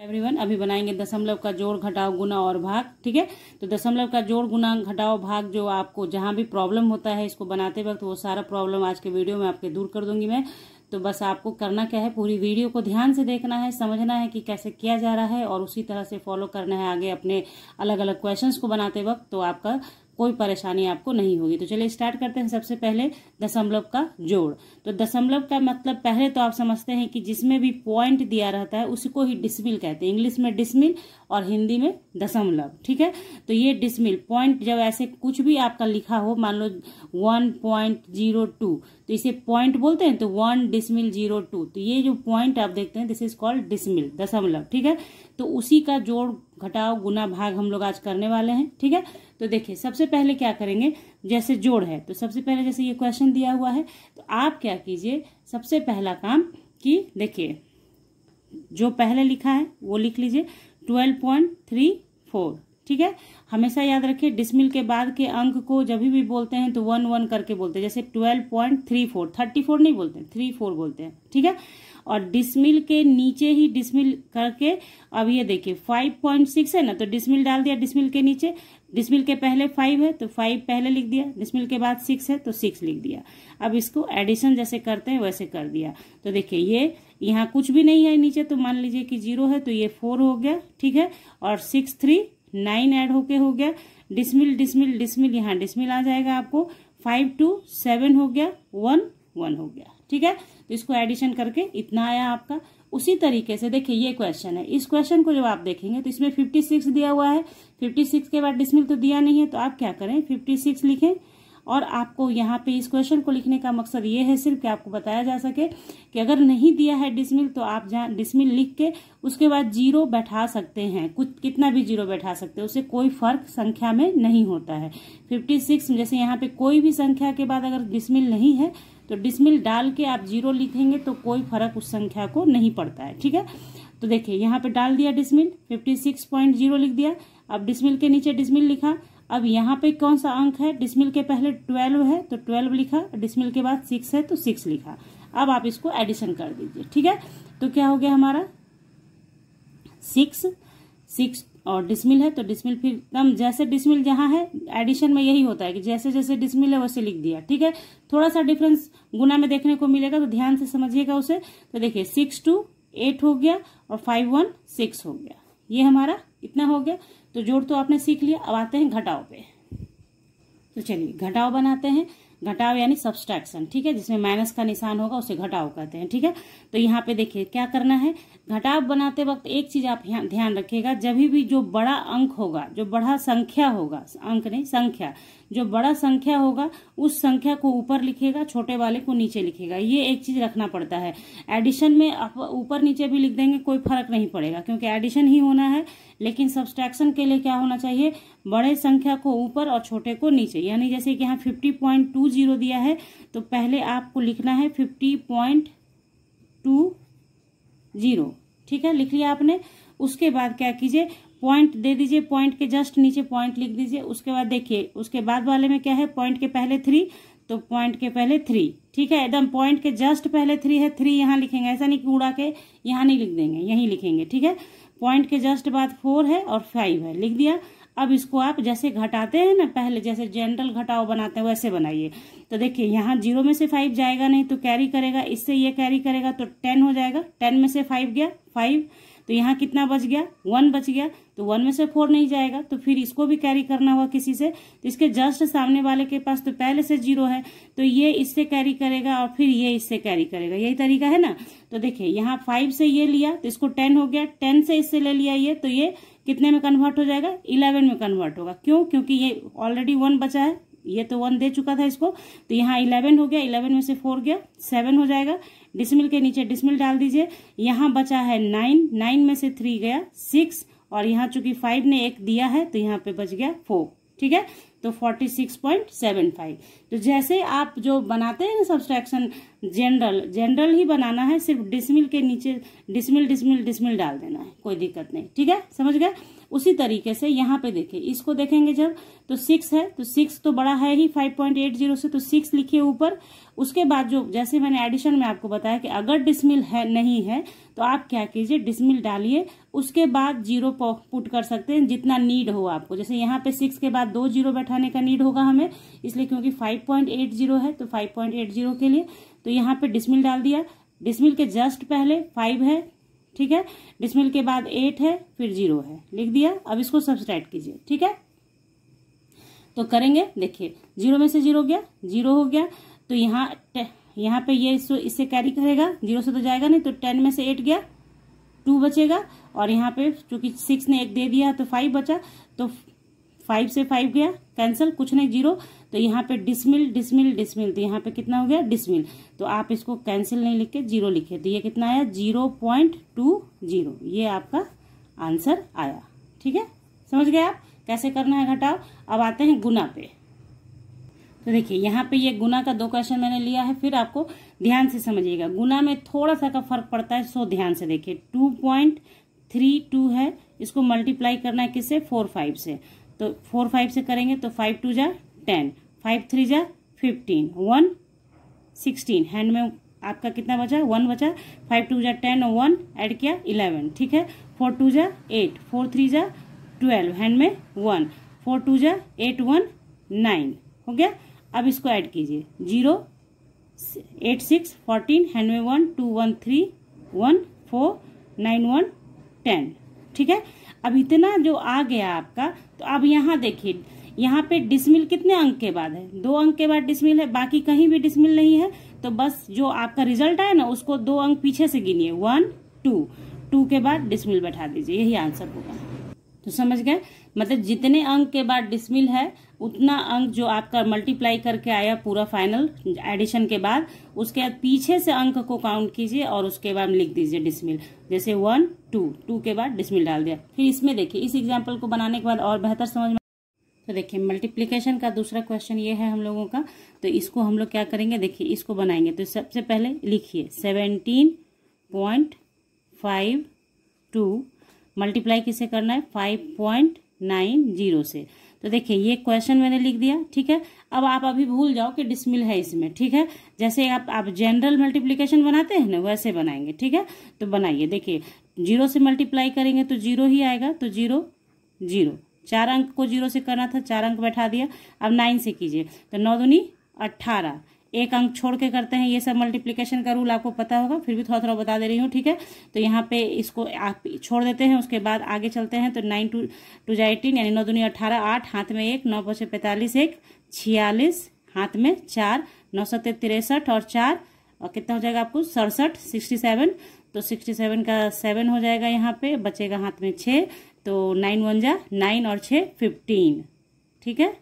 Everyone, अभी बनाएंगे दशमलव का जोड़ घटाव गुना और भाग। ठीक है, तो दशमलव का जोड़ गुना घटाव भाग जो आपको जहां भी प्रॉब्लम होता है इसको बनाते वक्त, वो सारा प्रॉब्लम आज के वीडियो में आपके दूर कर दूंगी मैं। तो बस आपको करना क्या है, पूरी वीडियो को ध्यान से देखना है, समझना है कि कैसे किया जा रहा है और उसी तरह से फॉलो करना है आगे अपने अलग अलग क्वेश्चंस को बनाते वक्त, तो आपका कोई परेशानी आपको नहीं होगी। तो चलिए स्टार्ट करते हैं। सबसे पहले दशमलव का जोड़। तो दशमलव का मतलब पहले तो आप समझते हैं कि जिसमें भी पॉइंट दिया रहता है उसको ही डिसमिल कहते हैं। इंग्लिश में डिसमिल और हिंदी में दशमलव। ठीक है, तो ये डिसमिल पॉइंट जब ऐसे कुछ भी आपका लिखा हो, मान लो 1.02, तो इसे पॉइंट बोलते हैं, तो 1.02। तो ये जो पॉइंट आप देखते हैं दिस इज कॉल्ड डिसमिल, दशमलव। ठीक है, तो उसी का जोड़ घटाव गुना भाग हम लोग आज करने वाले हैं। ठीक है, तो देखिए सबसे पहले क्या करेंगे, जैसे जोड़ है तो सबसे पहले जैसे ये क्वेश्चन दिया हुआ है तो आप क्या कीजिए, सबसे पहला काम कि देखिए जो पहले लिखा है वो लिख लीजिए 12.34। ठीक है, हमेशा याद रखिए डिसमिल के बाद के अंक को जब भी बोलते हैं तो 1 करके बोलते हैं। जैसे 12.34, 34 नहीं बोलते हैं, 34 बोलते हैं। ठीक है, और डिसमिल के नीचे ही डिसमिल करके, अब ये देखिए 5.6 है ना, तो डिसमिल डाल दिया डिसमिल के नीचे। डिसमिल के पहले 5 है तो 5 पहले लिख दिया, डिसमिल के बाद 6 है तो 6 लिख दिया। अब इसको एडिशन जैसे करते हैं वैसे कर दिया। तो देखिए ये यहाँ कुछ भी नहीं है नीचे, तो मान लीजिए कि 0 है तो ये 4 हो गया। ठीक है, और 6 3 9 ऐड होके हो गया। डिसमिल डिसमिल डिसमिल, यहाँ डिसमिल आ जाएगा आपको। 5 2 7 हो गया, 1 1 हो गया। ठीक है, तो इसको एडिशन करके इतना आया आपका। उसी तरीके से देखिए ये क्वेश्चन है, इस क्वेश्चन को जब आप देखेंगे तो इसमें 56 दिया हुआ है। 56 के बाद डिसमिल तो दिया नहीं है, तो आप क्या करें 56 लिखें। और आपको यहाँ पे इस क्वेश्चन को लिखने का मकसद ये है सिर्फ कि आपको बताया जा सके कि अगर नहीं दिया है डिसमिल तो आप जहाँ डिसमिल लिख के उसके बाद 0 बैठा सकते हैं, कुछ कितना भी 0 बैठा सकते हैं, उससे कोई फर्क संख्या में नहीं होता है। 56 जैसे यहाँ पे कोई भी संख्या के बाद अगर डिसमिल नहीं है तो डिसमिल डाल के आप 0 लिखेंगे तो कोई फर्क उस संख्या को नहीं पड़ता है। ठीक है, तो देखिए यहाँ पे डाल दिया डिसमिल, 56.0 लिख दिया। अब डिसमिल के नीचे डिसमिल लिखा। अब यहाँ पे कौन सा अंक है, डिसमिल के पहले 12 है तो 12 लिखा, डिसमिल के बाद 6 है तो 6 लिखा। अब आप इसको एडिशन कर दीजिए। ठीक है, तो क्या हो गया हमारा 6 और डिसमिल है तो डिसमिल फिर एकदम जैसे डिसमिल जहां है, एडिशन में यही होता है कि जैसे जैसे डिसमिल है वैसे लिख दिया। ठीक है, थोड़ा सा डिफरेंस गुना में देखने को मिलेगा तो ध्यान से समझिएगा उसे। तो देखिए 6 2 8 हो गया और 5 1 6 हो गया। ये हमारा इतना हो गया। तो जोड़ तो आपने सीख लिया। अब आते हैं घटाव पे। तो चलिए घटाव बनाते हैं। घटाव यानी सब्सट्रैक्शन। ठीक है, जिसमें माइनस का निशान होगा उसे घटाव कहते हैं। ठीक है, तो यहाँ पे देखिए क्या करना है, घटाव बनाते वक्त एक चीज आप ध्यान रखिएगा, जब भी जो बड़ा अंक होगा, जो बड़ा संख्या होगा, अंक नहीं संख्या, जो बड़ा संख्या होगा उस संख्या को ऊपर लिखेगा, छोटे वाले को नीचे लिखेगा। ये एक चीज रखना पड़ता है। एडिशन में आप ऊपर नीचे भी लिख देंगे कोई फर्क नहीं पड़ेगा, क्योंकि एडिशन ही होना है। लेकिन सब्सट्रैक्शन के लिए क्या होना चाहिए, बड़े संख्या को ऊपर और छोटे को नीचे। यानी जैसे कि यहाँ 50.20 दिया है तो पहले आपको लिखना है 50.20। ठीक है, लिख लिया आपने। उसके बाद क्या कीजिए, पॉइंट दे दीजिए, पॉइंट के जस्ट नीचे पॉइंट लिख दीजिए। उसके बाद देखिए उसके बाद वाले में क्या है, पॉइंट के पहले 3 तो पॉइंट के पहले 3। ठीक है, एकदम पॉइंट के जस्ट पहले 3 है, 3 यहाँ लिखेंगे। ऐसा नहीं कि उड़ा के यहाँ नहीं लिख देंगे, यहीं लिखेंगे। ठीक है, पॉइंट के जस्ट बाद 4 है और 5 है, लिख दिया। अब इसको आप जैसे घटाते हैं ना, पहले जैसे जनरल घटाव बनाते हैं वैसे बनाइए। तो देखिए यहाँ 0 में से 5 जाएगा नहीं तो कैरी करेगा, इससे ये कैरी करेगा तो 10 हो जाएगा। 10 में से 5 गया 5, तो यहाँ कितना बच गया 1 बच गया। तो 1 में से 4 नहीं जाएगा तो फिर इसको भी कैरी करना होगा किसी से। तो इसके जस्ट सामने वाले के पास तो पहले से 0 है तो ये इससे कैरी करेगा और फिर ये इससे कैरी करेगा। यही तरीका है ना। तो देखिए यहाँ 5 से ये लिया तो इसको 10 हो गया, 10 से इससे ले लिया ये, तो ये कितने में कन्वर्ट हो जाएगा, 11 में कन्वर्ट होगा। क्यों, क्योंकि ये ऑलरेडी 1 बचा है, ये तो 1 दे चुका था इसको, तो यहाँ 11 हो गया। 11 में से 4 गया 7 हो जाएगा। डिसमिल के नीचे डिसमिल डाल दीजिए। यहाँ बचा है 9, 9 में से 3 गया 6, और यहाँ चूंकि 5 ने 1 दिया है तो यहाँ पे बच गया 4। ठीक है, तो 46.75। तो जैसे आप जो बनाते हैं ना सब्सट्रैक्शन, जनरल ही बनाना है, सिर्फ डिसमिल के नीचे डिसमिल डिसमिल डिसमिल डाल देना है। कोई दिक्कत नहीं, ठीक है, समझ गए। उसी तरीके से यहाँ पे देखिए, इसको देखेंगे जब तो 6 है, तो 6 तो बड़ा है ही 5.80 से, तो 6 लिखिए ऊपर। उसके बाद जो जैसे मैंने एडिशन में आपको बताया कि अगर डिसमिल है नहीं है तो आप क्या कीजिए, डिसमिल डालिए, उसके बाद 0 पुट कर सकते हैं जितना नीड हो आपको। जैसे यहाँ पे 6 के बाद 2 0 बैठाने का नीड होगा हमें, इसलिए क्योंकि 5.80 है तो 5.80 के लिए तो यहाँ पे डिसमिल डाल दिया। डिसमिल के जस्ट पहले 5 है, ठीक है, डिसमिल के बाद 8 है, फिर 0 है, लिख दिया। अब इसको सब्सट्रैक्ट कीजिए, ठीक है, तो करेंगे, देखिए 0 में से 0 गया, 0 हो गया, तो यहाँ पे ये इससे कैरी करेगा, 0 से तो जाएगा नहीं, तो 10 में से 8 गया, 2 बचेगा, और यहाँ पे चूंकि 6 ने 1 दे दिया तो 5 बचा, तो 5 से 5 गया कैंसिल, कुछ नहीं 0, तो यहाँ पे डिसमिल डिसमिल डिसमिल, तो यहाँ पे कितना हो गया डिसमिल, तो आप इसको कैंसिल नहीं लिख के 0 लिखे, तो ये कितना आया 0.20, ये आपका आंसर आया, ठीक है, समझ गए आप कैसे करना है घटाव। अब आते हैं गुना पे। तो देखिए यहाँ पे ये गुना का 2 क्वेश्चन मैंने लिया है, फिर आपको ध्यान से समझिएगा, गुना में थोड़ा सा का फर्क पड़ता है, सो ध्यान से देखिए। 2.32 है, इसको मल्टीप्लाई करना है किससे, 4 5 से, तो 4 5 से करेंगे तो 5 2 जा 10, 5 3 जा 15, 1 16, हैंड में आपका कितना बचा, 1 बचा, 5 2 जा 10 और 1 ऐड किया 11, ठीक है, 4 2 जा 8, 4 3 जा 12, हैंड में 1, 4 2 जा 8 1 9 हो गया। अब इसको ऐड कीजिए, 0 8 6 14, हैंड में 1 2 1 3 1 4 9 1 10, ठीक है। अब इतना जो आ गया आपका, तो अब यहाँ देखिए, यहाँ पे डिसमिल कितने अंक के बाद है, 2 अंक के बाद डिसमिल है, बाकी कहीं भी डिसमिल नहीं है, तो बस जो आपका रिजल्ट आया ना उसको 2 अंक पीछे से गिनिए, 1 2 के बाद डिसमिल बैठा दीजिए, यही आंसर होगा। तो समझ गए, मतलब जितने अंक के बाद डिसमिल है उतना अंक जो आपका मल्टीप्लाई करके आया पूरा फाइनल एडिशन के बाद, उसके बाद पीछे से अंक को काउंट कीजिए और उसके बाद लिख दीजिए डिसमिल, जैसे 1 2 के बाद डिसमिल डाल दिया। फिर इसमें देखिए, इस एग्जाम्पल को बनाने के बाद और बेहतर समझ में, तो देखिए मल्टीप्लिकेशन का दूसरा क्वेश्चन ये है हम लोगों का, तो इसको हम लोग क्या करेंगे, देखिए इसको बनाएंगे, तो सबसे पहले लिखिए 17.52 मल्टीप्लाई किसे करना है, 5.90 से। तो देखिए ये क्वेश्चन मैंने लिख दिया, ठीक है। अब आप अभी भूल जाओ कि डिसमिल है इसमें, ठीक है, जैसे आप जनरल मल्टीप्लिकेशन बनाते हैं ना वैसे बनाएंगे, ठीक है। तो बनाइए, देखिए 0 से मल्टीप्लाई करेंगे तो 0 ही आएगा, तो 0 0, 4 अंक को 0 से करना था, 4 अंक बैठा दिया। अब 9 से कीजिए, तो 9 दूनी 18, 1 अंक छोड़ के करते हैं, ये सब मल्टीप्लिकेशन का रूल आपको पता होगा, फिर भी थोड़ा थोड़ा बता दे रही हूँ, ठीक है। तो यहाँ पे इसको आप छोड़ देते हैं, उसके बाद आगे चलते हैं, तो 9 2 जा 18, यानी 9 दूनी 18, 8 हाथ में 1, 9 5 45, 1 46, हाथ में 4, 9 7 63 और 4, और कितना हो जाएगा आपको 67 67, तो 67 का 7 हो जाएगा, यहाँ पे बचेगा हाथ में 6, तो 9 1 जा 9 और 6 15, ठीक है,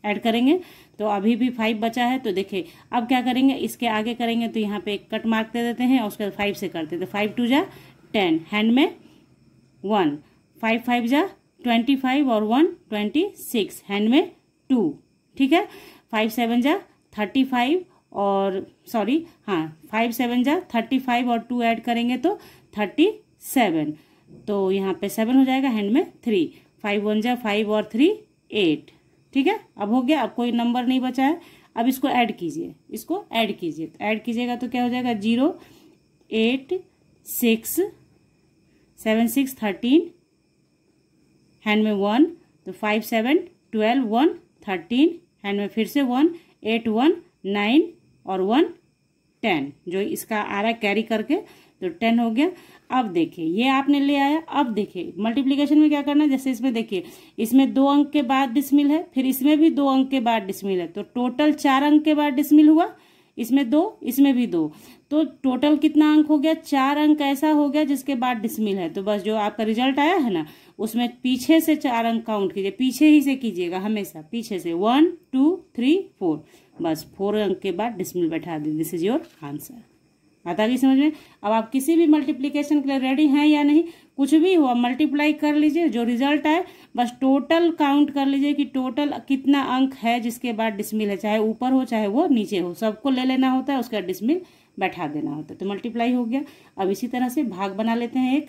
ऐड करेंगे, तो अभी भी 5 बचा है। तो देखिए अब क्या करेंगे, इसके आगे करेंगे तो यहाँ पे एक कट मार्क दे देते हैं और उसके बाद 5 से करते हैं, तो 5 2 जा 10, हैंड में 1, 5 5 जा 25 और 1 26, हैंड में 2, ठीक है, 5 7 जा 35 और 5 7 जा 35 और 2 ऐड करेंगे तो 37, तो यहाँ पे 7 हो जाएगा, हैंड में 3, 5 1 जा 5 और 3 8, ठीक है। अब हो गया, अब कोई नंबर नहीं बचा है। अब इसको ऐड कीजिए, इसको ऐड कीजिए, तो ऐड कीजिएगा तो क्या हो जाएगा, 0 8 6 7 6 13, हैंड में 1, तो 5 7 12 1 13, हैंड में फिर से 1 8 1 9 और 1 10, जो इसका आ रहा है कैरी करके, तो 10 हो गया। अब देखिए ये आपने ले आया, अब देखिए मल्टीप्लिकेशन में क्या करना है, जैसे इसमें देखिए, इसमें 2 अंक के बाद डिसमिल है, फिर इसमें भी 2 अंक के बाद डिसमिल है, तो टोटल 4 अंक के बाद डिसमिल हुआ, इसमें 2, इसमें भी 2, तो टोटल कितना अंक हो गया, 4 अंक ऐसा हो गया जिसके बाद डिसमिल है। तो बस जो आपका रिजल्ट आया है ना, उसमें पीछे से 4 अंक काउंट कीजिए, पीछे ही से कीजिएगा हमेशा, पीछे से 1 2 3 4, बस 4 अंक के बाद डिसमिल बैठा दी, दिस इज योर आंसर। आता गई समझ में। अब आप किसी भी मल्टीप्लिकेशन के लिए रेडी हैं या नहीं, कुछ भी हुआ मल्टीप्लाई कर लीजिए, जो रिजल्ट आए बस टोटल काउंट कर लीजिए कि टोटल कितना अंक है जिसके बाद डिसमिल है, चाहे ऊपर हो चाहे वो नीचे हो, सबको ले लेना होता है, उसका डिसमिल बैठा देना होता है, तो मल्टीप्लाई हो गया। अब इसी तरह से भाग बना लेते हैं एक,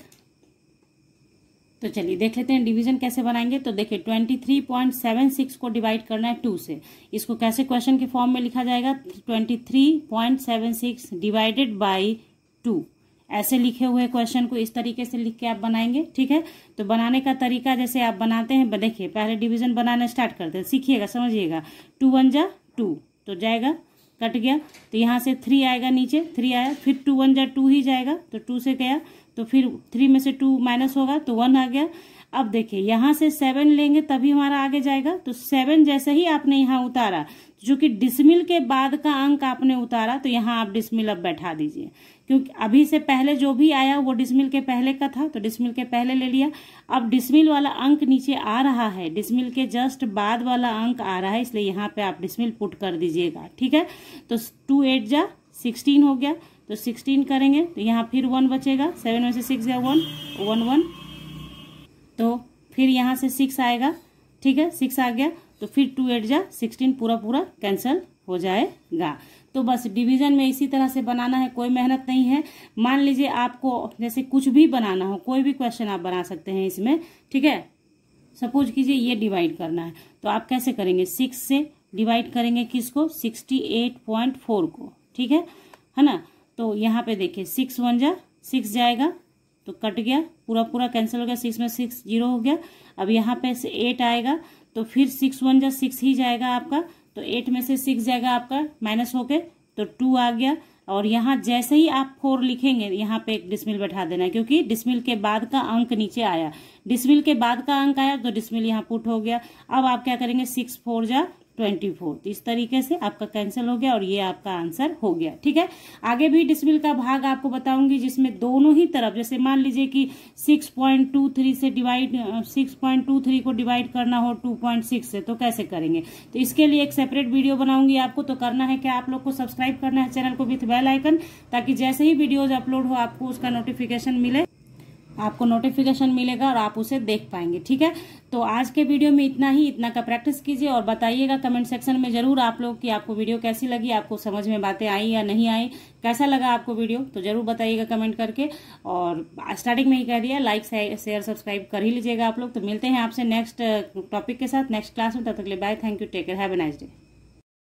तो चलिए देख लेते हैं डिवीजन कैसे बनाएंगे। तो देखिए 23.76 को डिवाइड करना है 2 से। इसको कैसे क्वेश्चन के फॉर्म में लिखा जाएगा, 23.76 डिवाइडेड बाई 2, ऐसे लिखे हुए क्वेश्चन को इस तरीके से लिख के आप बनाएंगे। ठीक है, तो बनाने का तरीका जैसे आप बनाते हैं, देखिए पहले डिवीजन बनाना स्टार्ट करते हैं, सीखिएगा, समझिएगा। 2 1 जा 2 तो जाएगा, कट गया, तो यहाँ से 3 आएगा, नीचे 3 आया, फिर 2 1 जा 2 ही जाएगा, तो 2 से गया, तो फिर 3 में से 2 माइनस होगा तो 1 आ गया। अब देखिए यहाँ से 7 लेंगे तभी हमारा आगे जाएगा, तो 7 जैसे ही आपने यहाँ उतारा, जो कि डिसमिल के बाद का अंक आपने उतारा, तो यहाँ आप डिसमिल अब बैठा दीजिए, क्योंकि अभी से पहले जो भी आया वो डिसमिल के पहले का था, तो डिसमिल के पहले ले लिया। अब डिसमिल वाला अंक नीचे आ रहा है, डिसमिल के जस्ट बाद वाला अंक आ रहा है, इसलिए यहाँ पे आप डिसमिल पुट कर दीजिएगा। ठीक है, तो 2 8 जा 16 हो गया, तो 16 करेंगे तो यहाँ फिर 1 बचेगा, 7 में से 6 गया 1 1 1, तो फिर यहाँ से 6 आएगा। ठीक है, 6 आ गया, तो फिर 2 8 जा 16, पूरा पूरा कैंसल हो जाएगा। तो बस डिवीजन में इसी तरह से बनाना है, कोई मेहनत नहीं है। मान लीजिए आपको जैसे कुछ भी बनाना हो, कोई भी क्वेश्चन आप बना सकते हैं इसमें। ठीक है, सपोज कीजिए ये डिवाइड करना है, तो आप कैसे करेंगे, 6 से डिवाइड करेंगे किसको, 68.4 को। ठीक है ना, तो यहाँ पे देखिए 6 1 जा 6 जाएगा, तो कट गया, पूरा पूरा कैंसिल हो गया, 6 में 6 0 हो गया। अब यहाँ पे से 8 आएगा, तो फिर 6 1 जा 6 ही जाएगा आपका, तो 8 में से 6 जाएगा आपका माइनस होके, तो 2 आ गया। और यहाँ जैसे ही आप 4 लिखेंगे, यहाँ पे एक डिसमिल बैठा देना है, क्योंकि डिसमिल के बाद का अंक नीचे आया, डिसमिल के बाद का अंक आया तो डिसमिल यहाँ पुट हो गया। अब आप क्या करेंगे, 6 4 जा 24, तो इस तरीके से आपका कैंसिल हो गया और ये आपका आंसर हो गया। ठीक है, आगे भी डिसमिल का भाग आपको बताऊंगी, जिसमें दोनों ही तरफ, जैसे मान लीजिए कि 6.23 से डिवाइड 6.23 को डिवाइड करना हो 2.6 से, तो कैसे करेंगे, तो इसके लिए एक सेपरेट वीडियो बनाऊंगी आपको। तो करना है क्या, आप लोग को सब्सक्राइब करना है चैनल को विथ बेल आइकन, ताकि जैसे ही वीडियोज अपलोड हो आपको उसका नोटिफिकेशन मिले, आपको नोटिफिकेशन मिलेगा और आप उसे देख पाएंगे। ठीक है, तो आज के वीडियो में इतना ही, इतना का प्रैक्टिस कीजिए और बताइएगा कमेंट सेक्शन में जरूर आप लोग कि आपको वीडियो कैसी लगी, आपको समझ में बातें आई या नहीं आई, कैसा लगा आपको वीडियो, तो जरूर बताइएगा कमेंट करके। और स्टार्टिंग में ही कह दिया, लाइक शेयर सब्सक्राइब कर ही लीजिएगा आप लोग। तो मिलते हैं आपसे नेक्स्ट टॉपिक के साथ नेक्स्ट क्लास में, तब तक के लिए bye, thank you, take care, have a nice day.